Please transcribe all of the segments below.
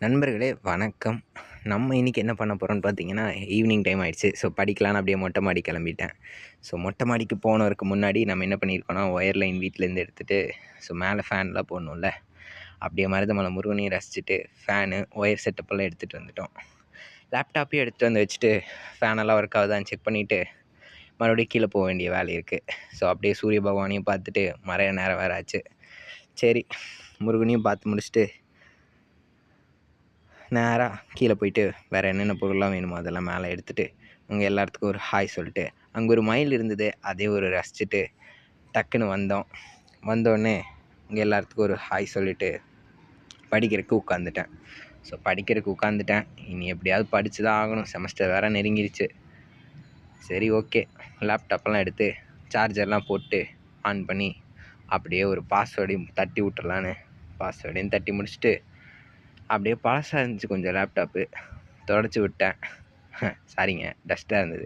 நண்பர்களே வணக்கம். நம்ம இன்றைக்கி என்ன பண்ண போகிறோம்னு பார்த்தீங்கன்னா, ஈவினிங் டைம் ஆயிடுச்சு. ஸோ படிக்கலான்னு அப்படியே மொட்டை மாடி கிளம்பிட்டேன். ஸோ மொட்டை மாடிக்கு போனதுக்கு முன்னாடி நம்ம என்ன பண்ணியிருக்கோம்னா, ஒயர் லைன் வீட்டிலேருந்து எடுத்துகிட்டு ஸோ மேலே ஃபேன்லாம் போடணும்ல, அப்படியே மருதமலை முருகனையும் ரசிச்சுட்டு ஃபேனு, ஒயர் செட்டப்பெல்லாம் எடுத்துகிட்டு வந்துட்டோம். லேப்டாப்பையும் எடுத்துகிட்டு வந்து வச்சுட்டு ஃபேனெல்லாம் ஒர்க் ஆகுதான்னு செக் பண்ணிவிட்டு மறுபடியும் கீழே போக வேண்டிய வேலை இருக்குது. ஸோ அப்படியே சூரிய பகவானையும் பார்த்துட்டு மறைய நேரம் வேறு ஆச்சு. சரி, முருகனையும் பார்த்து முடிச்சுட்டு நேராக கீழே போயிட்டு வேறு என்னென்ன பொருள்லாம் வேணுமோ அதெல்லாம் மேலே எடுத்துகிட்டு உங்கள் எல்லாத்துக்கும் ஒரு ஹாய் சொல்லிட்டு அங்கே ஒரு மயில் இருந்தது, அதே ஒரு ரசிச்சுட்டு டக்குன்னு வந்தோடனே உங்கள் எல்லாத்துக்கும் ஒரு ஹாய் சொல்லிவிட்டு படிக்கிறதுக்கு உட்காந்துட்டேன். ஸோ படிக்கிறதுக்கு உட்காந்துட்டேன். இனி எப்படியாவது படித்து தான் ஆகணும், செமஸ்டர் வேறு நெருங்கிடுச்சு. சரி, ஓகே, லேப்டாப்பெல்லாம் எடுத்து சார்ஜர்லாம் போட்டு ஆன் பண்ணி அப்படியே ஒரு பாஸ்வேர்டையும் தட்டி விட்டுறலான்னு பாஸ்வேர்டையும் தட்டி முடிச்சுட்டு அப்படியே பழசாக இருந்துச்சு கொஞ்சம் லேப்டாப்பு, தொடச்சி விட்டேன். சாரிங்க, டஸ்ட்டாக இருந்தது.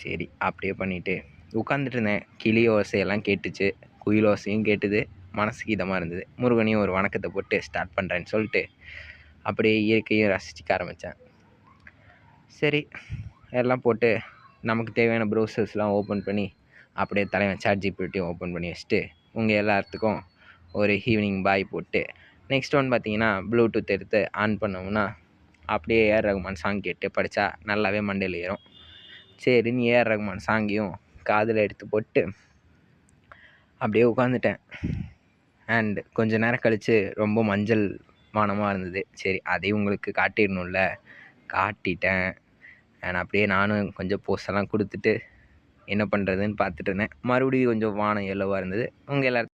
சரி, அப்படியே பண்ணிவிட்டு உட்காந்துட்டு இருந்தேன். கிளி ஓசையெல்லாம் கேட்டுச்சு, குயில் ஓசையும் கேட்டுது, மனசுக்கு இதமாக இருந்தது. முருகனையும் ஒரு வணக்கத்தை போட்டு ஸ்டார்ட் பண்ணுறேன்னு சொல்லிட்டு அப்படியே இயற்கையும் ரசிச்சிக்க ஆரம்பித்தேன். சரி, எல்லாம் போட்டு நமக்கு தேவையான ப்ரௌசர்ஸ்லாம் ஓப்பன் பண்ணி அப்படியே தலைவன் ChatGPTயும் ஓப்பன் பண்ணி வச்சுட்டு உங்கள் எல்லாத்துக்கும் ஒரு ஈவினிங் பாய் போட்டு நெக்ஸ்ட் ஒன் பார்த்தீங்கன்னா ப்ளூடூத் எடுத்து ஆன் பண்ணோம்னா அப்படியே ஏஆர் ரகுமான் சாங் கேட்டு படித்தா நல்லாவே மண்டையில் ஏறும். சரின்னு ஏஆர் ரகுமான் சாங்கையும் காதில் எடுத்து போட்டு அப்படியே உட்காந்துட்டேன். அண்ட் கொஞ்ச நேரம் கழித்து ரொம்ப மஞ்சள் வானமாக இருந்தது. சரி, அதையும் உங்களுக்கு காட்டிடணும்ல, காட்டிட்டேன். அண்ட் அப்படியே நானும் கொஞ்சம் போஸ்டெல்லாம் கொடுத்துட்டு என்ன பண்ணுறதுன்னு பார்த்துட்டு இருந்தேன். மறுபடியும் கொஞ்சம் வானம் எல்லோவாக இருந்தது. உங்கள் எல்லாருக்கும்